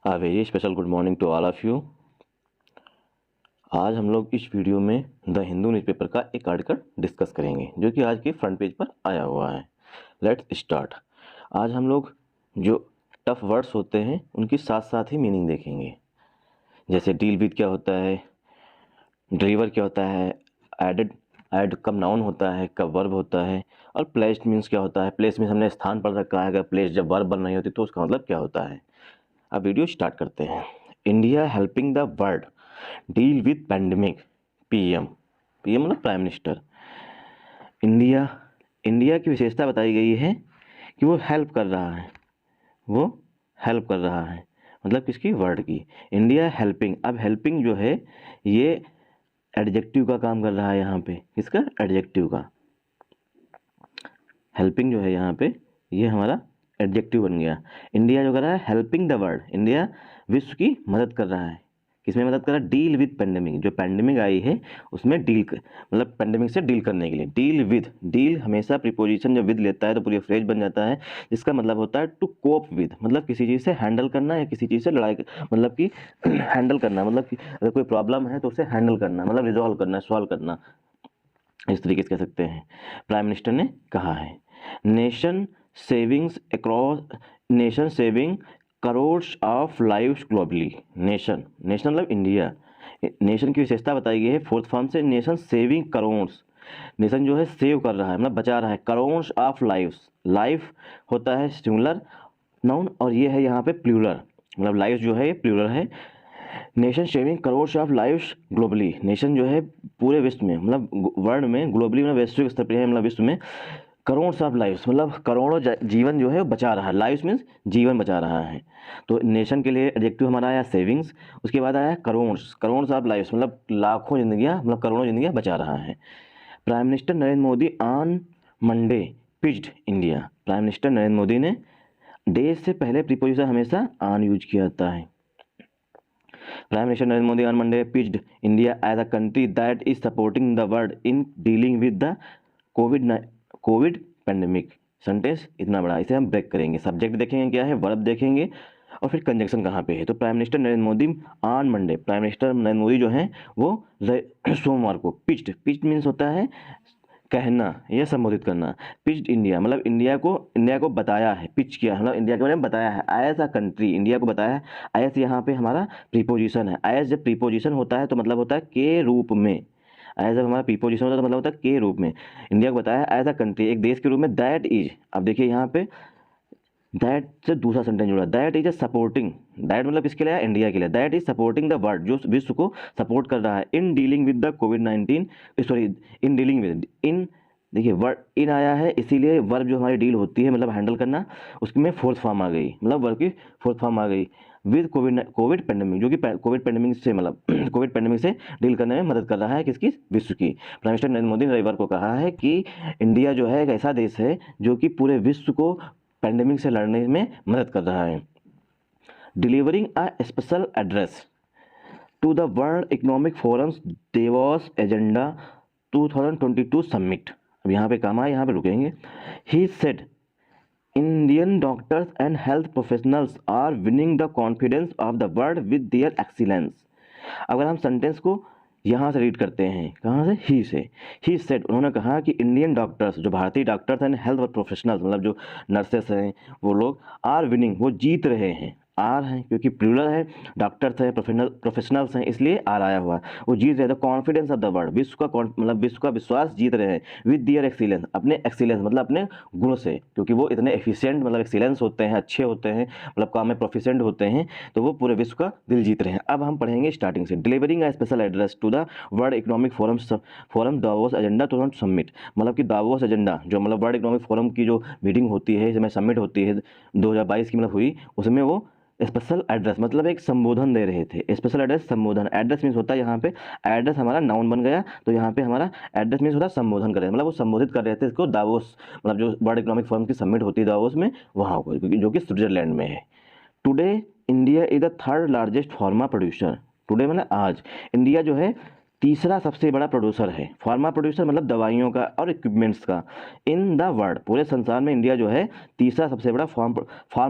A very special good morning to all of you। आज हम लोग इस वीडियो में द हिंदू न्यूज़पेपर का एक आर्टिकल डिस्कस करेंगे जो कि आज के फ्रंट पेज पर आया हुआ है। Let's start. आज हम लोग जो टफ वर्ड्स होते हैं उनकी साथ साथ ही मीनिंग देखेंगे, जैसे डील विद क्या होता है, डिलीवर क्या होता है, ऐड कब नाउन होता है, कब वर्ब होता है, और प्लेस्ड मीन्स क्या होता है। प्लेस मीन्स हमने स्थान पढ़ रखा है, अगर प्लेस जब वर्ब बन रही होती तो उसका मतलब क्या होता है। अब वीडियो स्टार्ट करते हैं। India helping the world deal with pandemic. PM मतलब प्राइम मिनिस्टर। इंडिया की विशेषता बताई गई है कि वो हेल्प कर रहा है, मतलब किसकी, वर्ल्ड की। इंडिया हेल्पिंग, अब हेल्पिंग जो है ये एडजेक्टिव का काम कर रहा है यहाँ पे। किसका? एडजेक्टिव का। हेल्पिंग जो है यहाँ पे ये हमारा एडजेक्टिव बन गया। इंडिया जो कर रहा है हेल्पिंग द वर्ल्ड, इंडिया विश्व की मदद कर रहा है। किसमें मदद कर रहा है? Deal with pandemic. जो पेंडेमिक आई है उसमें मतलब पेंडेमिक से डील करने के लिए। डील विद, डील हमेशा प्रीपोजिशन जब विद लेता है तो पूरी फ्रेज बन जाता है, जिसका मतलब होता है टू कोप विद, मतलब किसी चीज़ से हैंडल करना या किसी चीज़ से लड़ाई, मतलब कि हैंडल करना, मतलब कि अगर कोई प्रॉब्लम है तो उसे हैंडल करना, मतलब रिजॉल्व करना, सॉल्व करना, इस तरीके से कह सकते हैं। प्राइम मिनिस्टर ने कहा है nation saving crores of lives globally. Nation मतलब इंडिया। नेशन की विशेषता बताई गई है फोर्थ फॉर्म से, नेशन सेविंग करोड्स। नेशन जो है सेव कर रहा है, मतलब बचा रहा है। करोड्स ऑफ लाइव्स, लाइफ होता है सिंगुलर नाउन और ये है यहाँ पे प्लूरल, मतलब लाइव्स जो है ये प्लूरल है। Nation saving crores of lives globally. Nation जो है पूरे विश्व में, मतलब वर्ल्ड में, ग्लोबली मतलब वैश्विक स्तर पर है, मतलब विश्व में करोड्स ऑफ लाइव्स, मतलब करोड़ों जीवन जो है वो बचा रहा है। लाइव्स मीन्स जीवन बचा रहा है। तो नेशन के लिए एडजेक्टिव हमारा आया सेविंग्स, उसके बाद आया करोड्स ऑफ लाइव्स, मतलब लाखों जिंदगियां, मतलब करोड़ों जिंदगियां बचा रहा है। Prime minister Narendra Modi on Monday pitched India. Prime minister Narendra Modi ने डे से पहले प्रीपोजिशन हमेशा ऑन यूज किया जाता है। Prime minister Narendra Modi on Monday pitched India as a country that is supporting the world in dealing with the COVID pandemic. Sentence इतना बड़ा, इसे हम ब्रेक करेंगे। सब्जेक्ट देखेंगे क्या है, वर्ब देखेंगे, और फिर कंजंक्शन कहाँ पे है। तो prime minister Narendra Modi on Monday, prime minister Narendra Modi जो है वो सोमवार को पिच्ड मीन्स होता है कहना या संबोधित करना। पिच्ड इंडिया मतलब इंडिया को बताया है, पिच किया, मतलब इंडिया के बारे में बताया है। एज अ कंट्री, इंडिया को बताया है। एज यहाँ पे हमारा प्रीपोजिशन है। एज जब प्रीपोजिशन होता है तो मतलब होता है के रूप में। एज जब हमारा प्रीपोजिशन होता है तो मतलब होता है के रूप में। इंडिया को बताया एज अ कंट्री, एक देश के रूप में। दैट इज, अब देखिए यहाँ पे दैट से दूसरा सेंटेंस जुड़ा। That is a supporting, that मतलब किसके लिए? इंडिया के लिए। That is supporting the world, जो विश्व को सपोर्ट कर रहा है। इन डीलिंग विद द कोविड-19, sorry in dealing with, in देखिए वर्ड इन आया है, इसीलिए वर्ब जो हमारी डील होती है मतलब हैंडल करना, उसमें फोर्थ फॉर्म आ गई, मतलब वर्ब की फोर्थ फॉर्म आ गई। विद कोविड पेंडेमिक, जो कि कोविड पेंडेमिक से मतलब कोविड पेंडेमिक से डील करने में मदद कर रहा है। किसकी? विश्व की। प्राइम मिनिस्टर नरेंद्र मोदी ने रविवार को कहा है कि इंडिया जो है एक ऐसा देश है जो कि पूरे विश्व को पेंडेमिक से लड़ने में मदद कर रहा है। Delivering a special address to the world economic forum's Davos agenda 2022 summit. अब यहाँ पे काम आया, यहाँ पे रुकेंगे। He said Indian doctors and health professionals are winning the confidence of the world with their excellence. अगर हम सेंटेंस को यहाँ से रीड करते हैं, कहाँ से? ही सेड, उन्होंने कहा कि इंडियन डॉक्टर्स, जो भारतीय डॉक्टर्स एंड हेल्थ प्रोफेशनल्स, मतलब जो नर्सेस हैं वो लोग, आर विनिंग, वो जीत रहे हैं। आर हैं क्योंकि प्लूरल है, डॉक्टर्स हैं, प्रोफेशनल्स हैं, इसलिए आर आया हुआ है। वो जीत रहे थे कॉन्फिडेंस ऑफ द वर्ल्ड, विश्व का मतलब विश्व का विश्वास जीत रहे हैं। विद दियर एक्सीलेंस, अपने एक्सीलेंस मतलब अपने गुण से, क्योंकि वो इतने एफिशिएंट मतलब एक्सीलेंस होते हैं, अच्छे होते हैं, मतलब काम में प्रोफिशिएंट होते हैं, तो वो पूरे विश्व का दिल जीत रहे हैं। अब हम पढ़ेंगे स्टार्टिंग से। Delivering a special address to the world economic forum Davos agenda 2020 summit, मतलब कि दावोस एजेंडा जो मतलब वर्ल्ड इकोनॉमिक फोरम की जो मीटिंग होती है, इसमें समिट होती है 2022 की, मतलब हुई, उसमें वो स्पेशल एड्रेस मतलब एक संबोधन दे रहे थे। स्पेशल एड्रेस, संबोधन। एड्रेस मीन्स होता है यहाँ पे, एड्रेस हमारा नाउन बन गया, तो यहाँ पे हमारा एड्रेस मीन्स होता है संबोधन कर रहे हैं, मतलब वो संबोधित कर रहे थे इसको दावोस, मतलब जो वर्ल्ड इकोनॉमिक फोरम की समिट होती है दावोस में, वहाँ को, जो कि स्विट्जरलैंड में है। Today India is the third largest pharma producer. Today मतलब आज, इंडिया जो है तीसरा सबसे बड़ा प्रोड्यूसर है। फार्मा प्रोड्यूसर मतलब दवाइयों का और इक्विपमेंट्स का। इन द वर्ल्ड, पूरे संसार में इंडिया जो है तीसरा सबसे बड़ा फार्म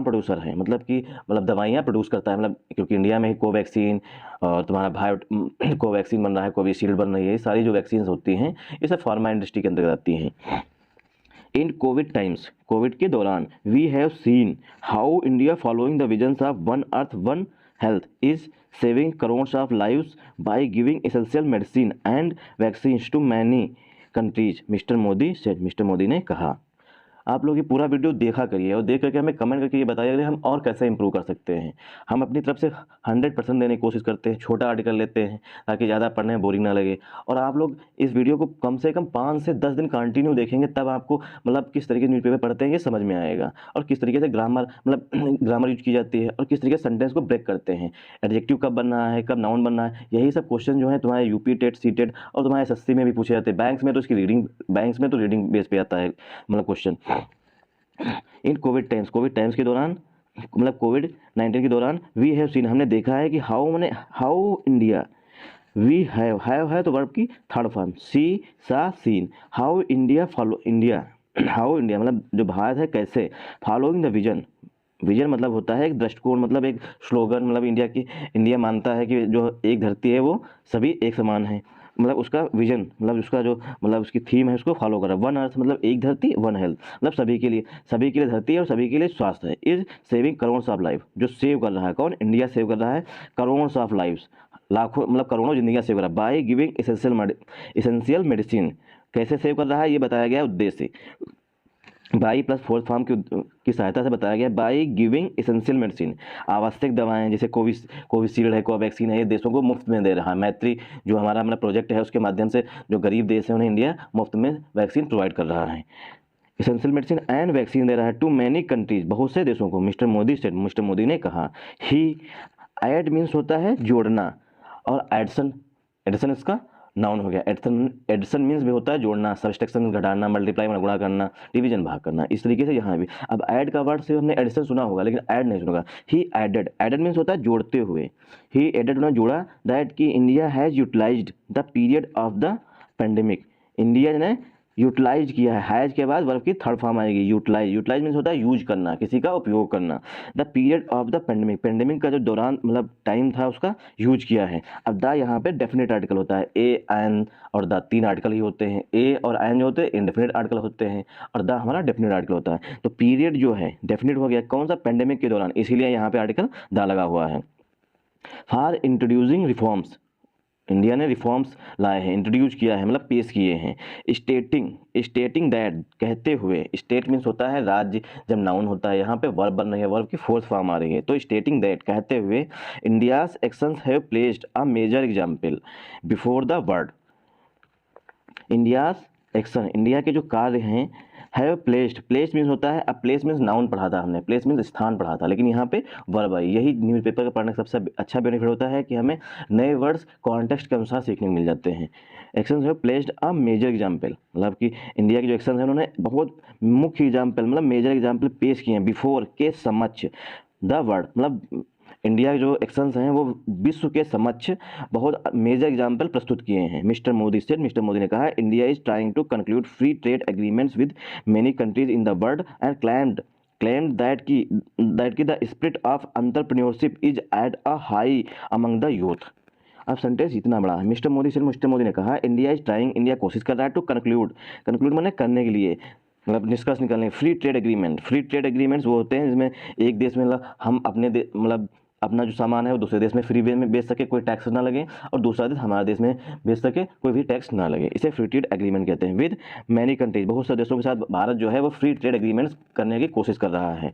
प्रोड्यूसर है, मतलब कि दवाइयाँ प्रोड्यूस करता है, क्योंकि इंडिया में ही कोवैक्सीन और तुम्हारा बायो कोवैक्सीन बन रहा है, कोविशील्ड बन रही है, ये सारी जो वैक्सीन होती हैं ये सब फार्मा इंडस्ट्री के अंतर्गत आती हैं। इन कोविड टाइम्स, कोविड के दौरान, we have seen how India following the visions of one earth one health is saving crores of lives by giving essential medicine and vaccines to many countries, Mister Modi said, Mister Modi ने कहा। आप लोग ये पूरा video देखा करिए और देख करके हमें कमेंट करके ये बताइए हम और कैसे इंप्रूव कर सकते हैं। हम अपनी तरफ से 100% देने की कोशिश करते हैं, छोटा आर्टिकल लेते हैं ताकि ज़्यादा पढ़ने में बोरिंग ना लगे। और आप लोग इस वीडियो को कम से कम 5 से 10 दिन कंटिन्यू देखेंगे, तब आपको किस तरीके न्यूज़पेपर पढ़ते हैं ये समझ में आएगा, और किस तरीके से ग्रामर ग्रामर यूज की जाती है, और किस तरीके से सेंटेंस को ब्रेक करते हैं, एडजेक्टिव कब बनना है, कब नाउन बनना है। यही सब क्वेश्चन जो है तुम्हारे यूपी टेट, सी टेट और तुम्हारे एसएससी में भी पूछे जाते हैं। बैंक्स में तो इसकी रीडिंग, बैंक्स में तो रीडिंग बेस पे आता है क्वेश्चन। इन कोविड टाइम्स के दौरान, कोविड-19 के दौरान, वी हैव सीन, हमने देखा है कि हाउ इंडिया, वी हैव है तो वर्ब की third form, seen, how India how India जो भारत है कैसे, फॉलोइंग द विजन होता है एक दृष्टिकोण, एक स्लोगन, इंडिया मानता है कि जो एक धरती है वो सभी एक समान है, उसका विजन, उसका जो उसकी थीम है उसको फॉलो कर रहा है। वन अर्थ एक धरती, वन हेल्थ, सभी के लिए धरती है और सभी के लिए स्वास्थ्य है। Is saving crores of life, जो सेव कर रहा है कौन, इंडिया सेव कर रहा है करोड्स ऑफ लाइफ्स, लाखों करोड़ों जिंदगियां सेव कर रहा है। बाय गिविंग एसेंशियल मेडिसिन, कैसे सेव कर रहा है ये बताया गया उद्देश्य, बाई प्लस फोर्थ फॉर्म की सहायता से बताया गया। बाई गिविंग एसेंशियल मेडिसिन, आवश्यक दवाएं जैसे कोविशील्ड है, कोवैक्सीन है, ये देशों को मुफ्त में दे रहा है। मैत्री जो हमारा प्रोजेक्ट है उसके माध्यम से जो गरीब देश है उन्हें इंडिया मुफ्त में वैक्सीन प्रोवाइड कर रहा है। एसेंशियल मेडिसिन एंड वैक्सीन दे रहा है टू मैनी कंट्रीज, बहुत से देशों को, मिस्टर मोदी ने कहा। ही ऐड मीन्स होता है जोड़ना, और एडिशन इसका नाउन हो गया। एडिशन मीन्स भी होता है जोड़ना, सब्सट्रैक्शन मीन्स घटाना, मल्टीप्लाई में गुणा करना, डिवीजन भाग करना, इस तरीके से यहाँ भी। अब ऐड का वर्ड से हमने एडिशन सुना होगा लेकिन ऐड नहीं सुना होगा। ही एडेड मीन्स होता है जोड़ते हुए। ही एडेड उन्होंने जोड़ा, दैट कि India has utilized the period of the pandemic, India ने यूटिलाइज किया है। हैज के बाद वर्ब की थर्ड फॉर्म आएगी यूटिलाइज मीन्स होता है यूज करना, किसी का उपयोग करना। The period of the pandemic का जो दौरान टाइम था उसका यूज किया है। अब द यहाँ पे डेफिनेट आर्टिकल होता है, ए एन और द 3 आर्टिकल ही होते हैं। ए और एन जो होते हैं इंडेफिनेट आर्टिकल होते हैं और द हमारा डेफिनेट आर्टिकल होता है। तो पीरियड जो है डेफिनेट हो गया, कौन सा, पेंडेमिक के दौरान, इसीलिए यहाँ पे आर्टिकल द लगा हुआ है। फॉर इंट्रोड्यूसिंग रिफॉर्म्स, इंडिया ने रिफॉर्म्स लाए हैं, इंट्रोड्यूस किया है, पेश किए हैं। स्टेटिंग दैट, कहते हुए, स्टेट मीन्स होता है राज्य, जब नाउन होता है यहाँ पे वर्ब बन रही है, वर्ब की फोर्थ फॉर्म आ रही है, तो स्टेटिंग दैट कहते हुए, India's actions have placed a major example before the world. India's action, India के जो कार्य हैं, हैव प्लेस्ड मीन्स होता है, अब प्लेस मीन्स नाउन पढ़ा था हमने, प्लेस मीन्स स्थान पढ़ा था, लेकिन यहाँ पे वर्ब आई। यही न्यूज़पेपर का पढ़ने का सबसे अच्छा बेनिफिट होता है कि हमें नए वर्ड्स कॉन्टेक्स्ट के अनुसार सीखने को मिल जाते हैं। Action have placed a major example, कि इंडिया के जो एक्शन है उन्होंने बहुत मुख्य एग्जाम्पल, मेजर एग्जाम्पल पेश किए हैं। बिफोर के समक्ष, द वर्ल्ड, इंडिया के जो एक्शंस हैं वो विश्व के समक्ष बहुत मेजर एग्जाम्पल प्रस्तुत किए हैं। मिस्टर मोदी ने कहा, India is trying to conclude free trade agreements with many countries in the world and claimed that the spirit of entrepreneurship is at a high among the youth। अब sentence इतना बड़ा है। Mister Modi ने कहा, India कोशिश कर रहा है टू कंक्लूड माने करने के लिए, निष्कर्ष निकालने। फ्री ट्रेड एग्रीमेंट्स वो होते हैं जिसमें एक देश में हम अपने अपना जो सामान है वो दूसरे देश में फ्री वे में बेच सके, कोई टैक्स ना लगे, और दूसरा देश हमारे देश में बेच सके, कोई भी टैक्स ना लगे, इसे फ्री ट्रेड एग्रीमेंट कहते हैं। विद मैनी कंट्रीज, बहुत से देशों के साथ भारत जो है वो फ्री ट्रेड एग्रीमेंट्स करने की कोशिश कर रहा है।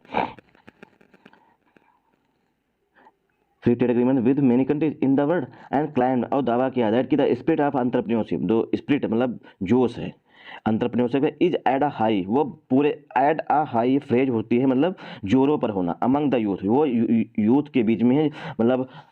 Free trade agreement with many countries in the world and climbed, और दावा किया दैट कि द स्पिरिट ऑफ एंटरप्रेन्योरशिप, जो स्पिरिट जोश है entrepreneurship is at a high, वो पूरे एट अ हाई फ्रेज होती है, जोरों पर होना। अमंग द यूथ, वो यूथ के बीच में है,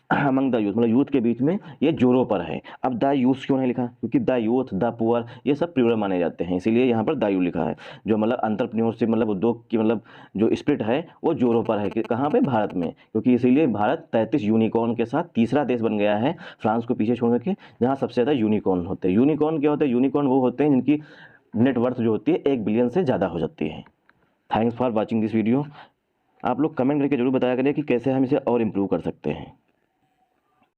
अमंग द यूथ, मतलब यूथ के बीच में ये जोरों पर है। अब द यूथ क्यों नहीं लिखा, क्योंकि द यूथ, द पुअर, ये सब प्लूरल माने जाते हैं, इसीलिए यहाँ पर द यूथ लिखा है। जो मतलब एंटरप्रेन्योरशिप, मतलब उद्योग की मतलब जो स्पिरिट है वो जोरों पर है कि कहाँ पे, भारत में, क्योंकि इसीलिए भारत 33 यूनिकॉर्न के साथ तीसरा देश बन गया है, फ्रांस को पीछे छोड़ के, जहाँ सबसे ज़्यादा यूनिकॉर्न होते हैं। यूनिकॉर्न क्या होते हैं, यूनिकॉर्न वो होते हैं जिनकी नेटवर्थ जो होती है 1 बिलियन से ज़्यादा हो जाती है। Thanks for watching this video. आप लोग कमेंट करके जरूर बताया करिए कि कैसे हम इसे और इम्प्रूव कर सकते हैं।